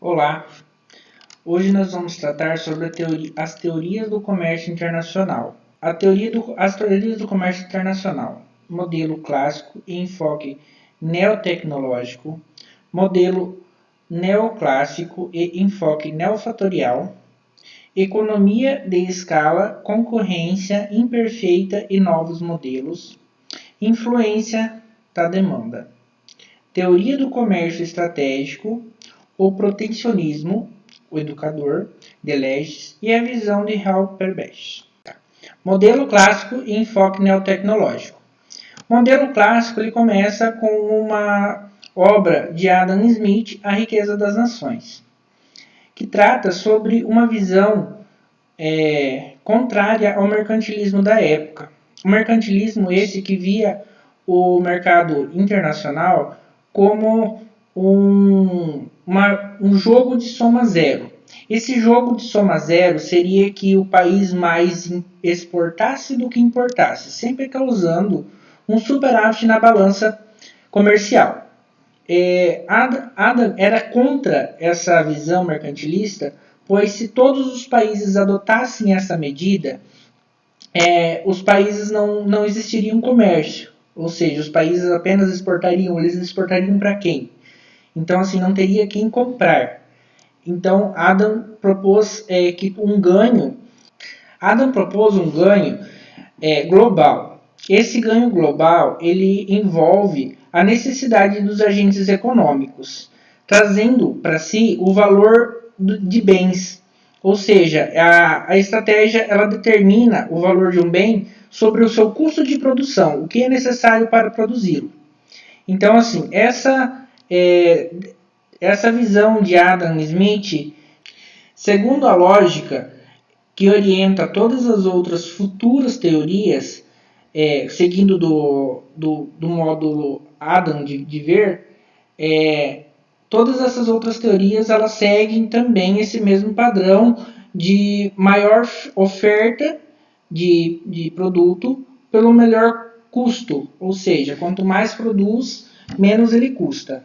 Olá, hoje nós vamos tratar sobre as teorias do comércio internacional. As teorias do comércio internacional, modelo clássico e enfoque neotecnológico, modelo neoclássico e enfoque neofatorial, economia de escala, concorrência imperfeita e novos modelos, influência da demanda, teoria do comércio estratégico, o protecionismo, o educador, Deleuze, e a visão de Halperbach. Modelo clássico e enfoque neotecnológico. O modelo clássico ele começa com uma obra de Adam Smith, A Riqueza das Nações, que trata sobre uma visão contrária ao mercantilismo da época. O mercantilismo esse que via o mercado internacional como um jogo de soma zero. Esse jogo de soma zero seria que o país mais exportasse do que importasse, sempre causando um superávit na balança comercial. Adam era contra essa visão mercantilista, pois se todos os países adotassem essa medida, os países não existiriam comércio. Ou seja, os países apenas exportariam, eles exportariam para quem? Então, assim, não teria quem comprar. Então, Adam propôs um ganho global. Esse ganho global, ele envolve a necessidade dos agentes econômicos, trazendo para si o valor de bens. Ou seja, a estratégia ela determina o valor de um bem sobre o seu custo de produção, o que é necessário para produzi-lo. Então, assim, essa visão de Adam Smith, segundo a lógica que orienta todas as outras futuras teorias, seguindo do módulo Adam de ver, todas essas outras teorias elas seguem também esse mesmo padrão de maior oferta de produto pelo melhor custo, ou seja, quanto mais produz, menos ele custa.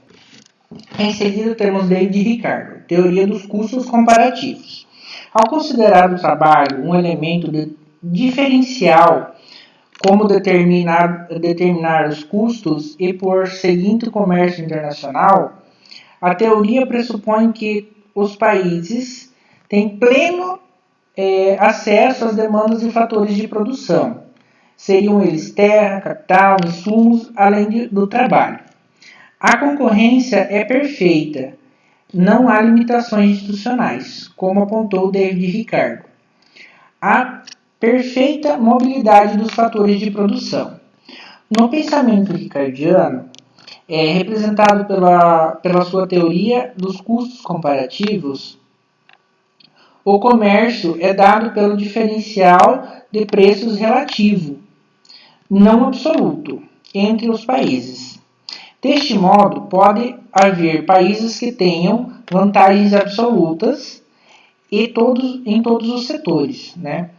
Em seguida temos David Ricardo, teoria dos custos comparativos. Ao considerar o trabalho um elemento diferencial, como determinar os custos e por seguinte comércio internacional, a teoria pressupõe que os países têm pleno acesso às demandas e fatores de produção. Seriam eles terra, capital, insumos, além do trabalho. A concorrência é perfeita. Não há limitações institucionais, como apontou David Ricardo. Há perfeita mobilidade dos fatores de produção. No pensamento ricardiano, representado pela sua teoria dos custos comparativos, o comércio é dado pelo diferencial de preços relativo, não absoluto, entre os países. Deste modo, pode haver países que tenham vantagens absolutas em todos os setores, né?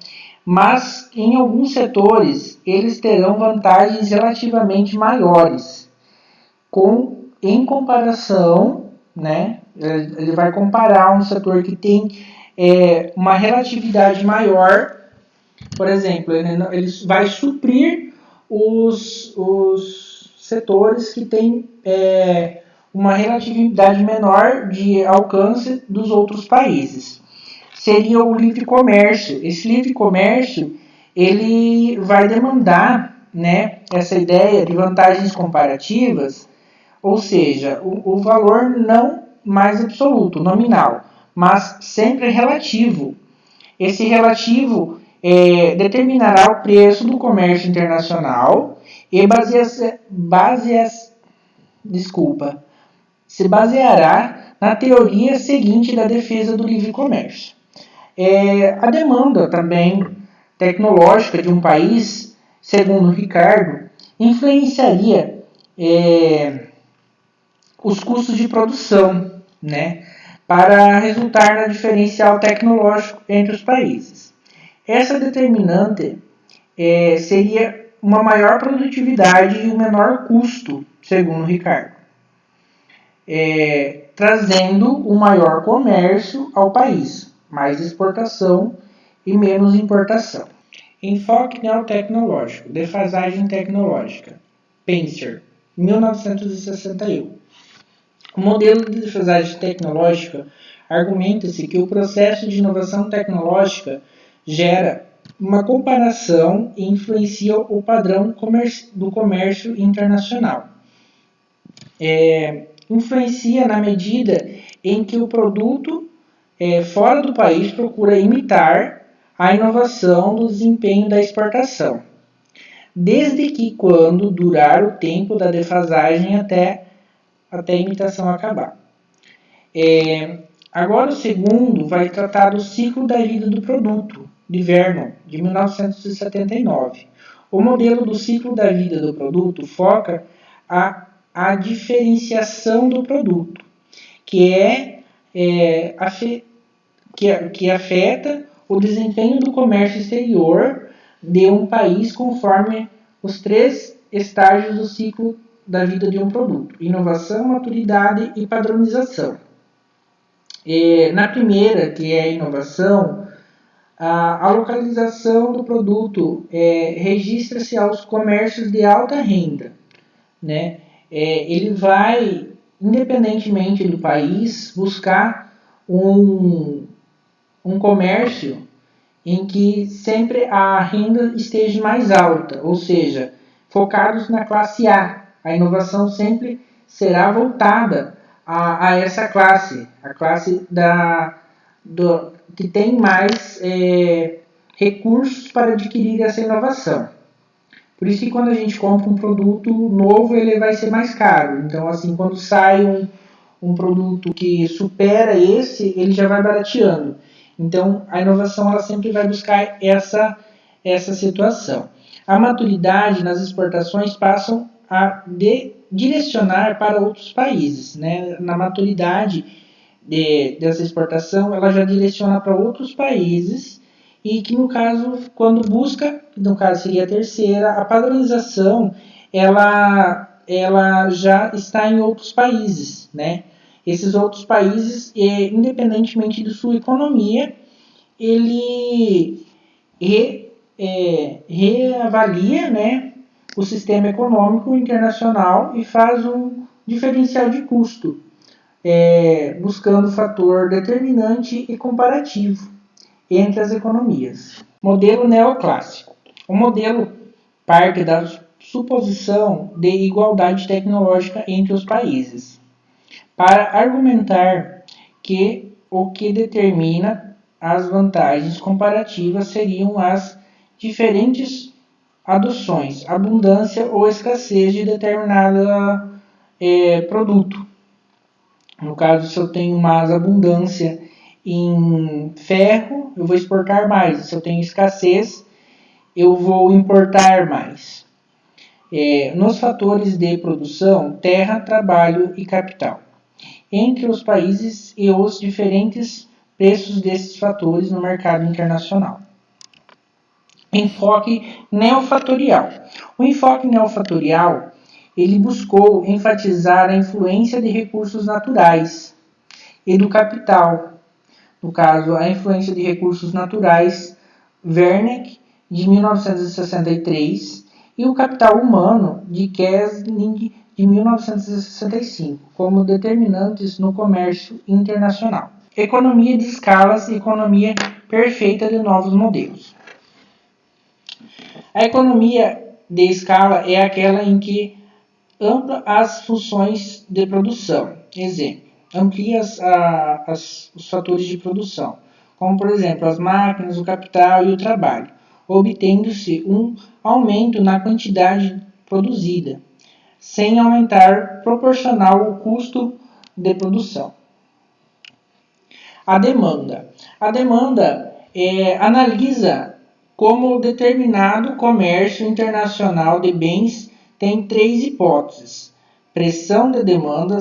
Mas em alguns setores eles terão vantagens relativamente maiores, em comparação, né? Ele vai comparar um setor que tem uma relatividade maior, por exemplo, ele vai suprir os setores que têm uma relatividade menor de alcance dos outros países. Seria o livre comércio. Esse livre comércio ele vai demandar, né, essa ideia de vantagens comparativas, ou seja, o valor não mais absoluto, nominal, mas sempre relativo. Esse relativo determinará o preço do comércio internacional e se baseará na teoria seguinte da defesa do livre comércio. A demanda também tecnológica de um país, segundo Ricardo, influenciaria os custos de produção, né, para resultar no diferencial tecnológico entre os países. Essa determinante seria uma maior produtividade e um menor custo, segundo Ricardo. trazendo um maior comércio ao país, mais exportação e menos importação. Enfoque neotecnológico, defasagem tecnológica. Spencer, 1961. O modelo de defasagem tecnológica argumenta-se que o processo de inovação tecnológica gera uma comparação e influencia o padrão do comércio internacional. Influencia na medida em que o produto fora do país procura imitar a inovação do desempenho da exportação, desde que quando durar o tempo da defasagem até a imitação acabar. Agora o segundo vai tratar do ciclo da vida do produto, de Vernon, de 1979. O modelo do ciclo da vida do produto foca a diferenciação do produto, que afeta o desempenho do comércio exterior de um país conforme os 3 estágios do ciclo da vida de um produto: inovação, maturidade e padronização. Na primeira, que é a inovação, a localização do produto registra-se aos comércios de alta renda, né? Ele vai, independentemente do país, buscar um comércio em que sempre a renda esteja mais alta, ou seja, focados na classe A. A inovação sempre será voltada a essa classe, a classe que tem mais recursos para adquirir essa inovação. Por isso que quando a gente compra um produto novo, ele vai ser mais caro. Então, assim, quando sai um produto que supera esse, ele já vai barateando. Então, a inovação ela sempre vai buscar essa situação. A maturidade nas exportações passam a direcionar para outros países, né? Na maturidade dessa exportação, ela já direciona para outros países e que, no caso, quando busca, no caso seria a terceira, a padronização, ela já está em outros países, né? Esses outros países, independentemente de sua economia, ele reavalia, né, o sistema econômico internacional e faz um diferencial de custo, buscando o fator determinante e comparativo entre as economias. Modelo neoclássico. O modelo parte da suposição de igualdade tecnológica entre os países, para argumentar que o que determina as vantagens comparativas seriam as diferentes adoções, abundância ou escassez de determinado produto. No caso, se eu tenho mais abundância em ferro, eu vou exportar mais. Se eu tenho escassez, eu vou importar mais. Nos fatores de produção, terra, trabalho e capital. Entre os países e os diferentes preços desses fatores no mercado internacional. Enfoque neofatorial. O enfoque neofatorial, ele buscou enfatizar a influência de recursos naturais e do capital. No caso, a influência de recursos naturais, Wernicke, de 1963, e o capital humano, de Kesling, de 1965, como determinantes no comércio internacional. Economia de escalas e economia perfeita de novos modelos. A economia de escala é aquela em que amplia as funções de produção. Exemplo, amplia os fatores de produção, como por exemplo as máquinas, o capital e o trabalho, obtendo-se um aumento na quantidade produzida, sem aumentar proporcional o custo de produção. A demanda. A demanda analisa como determinado comércio internacional de bens tem 3 hipóteses: pressão de demanda,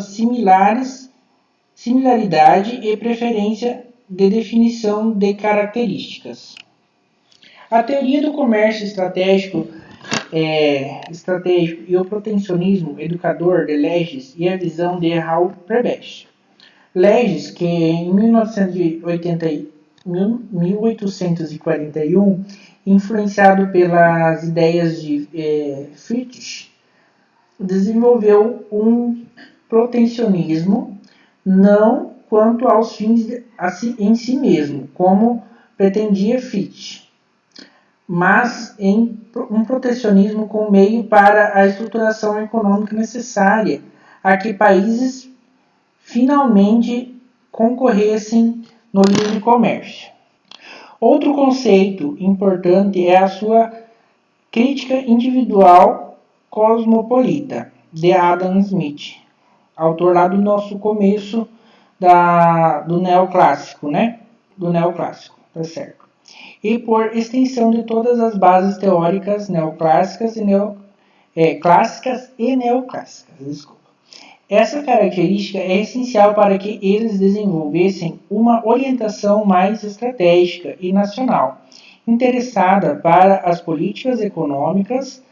similaridade e preferência de definição de características. A teoria do comércio estratégico e o protecionismo educador de Legges e a visão de Raul Prebisch. Leges, que em 1841, influenciado pelas ideias de Fichte, desenvolveu um protecionismo não quanto aos fins em si mesmo, como pretendia Fichte, mas em um protecionismo com meio para a estruturação econômica necessária a que países finalmente concorressem no livre comércio. Outro conceito importante é a sua crítica individual cosmopolita, de Adam Smith, autor lá do nosso começo do neoclássico, né? Do neoclássico, tá certo. E por extensão de todas as bases teóricas neoclássicas clássicas e neoclássicas. Desculpa. Essa característica é essencial para que eles desenvolvessem uma orientação mais estratégica e nacional, interessada para as políticas econômicas,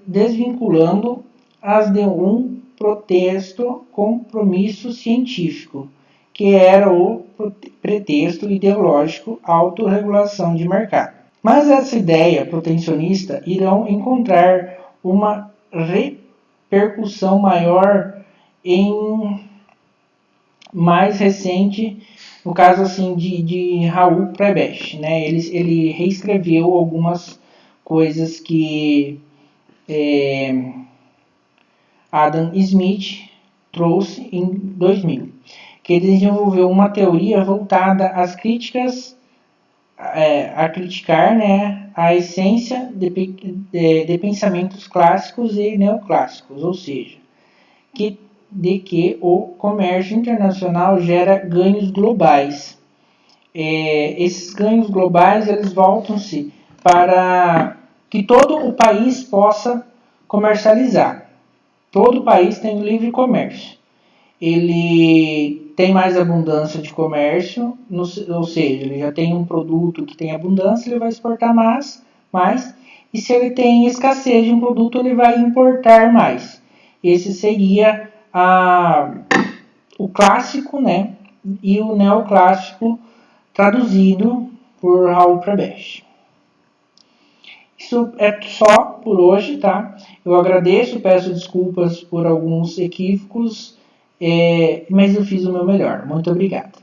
desvinculando as de um protesto compromisso científico, que era o pretexto ideológico autorregulação de mercado. Mas essa ideia protecionista irão encontrar uma repercussão maior em mais recente, no caso assim de Raul Prebisch, né? Ele reescreveu algumas coisas que Adam Smith trouxe em 2000, que ele desenvolveu uma teoria voltada às críticas, a criticar, né, a essência de pensamentos clássicos e neoclássicos, ou seja, de que o comércio internacional gera ganhos globais. Esses ganhos globais eles voltam-se para que todo o país possa comercializar. Todo país tem livre comércio. Ele tem mais abundância de comércio, ou seja, ele já tem um produto que tem abundância, ele vai exportar mais, e se ele tem escassez de um produto, ele vai importar mais. Esse seria o clássico, né, e o neoclássico traduzido por Raul Prebisch. Isso é só por hoje, tá? Eu agradeço, peço desculpas por alguns equívocos, mas eu fiz o meu melhor. Muito obrigado.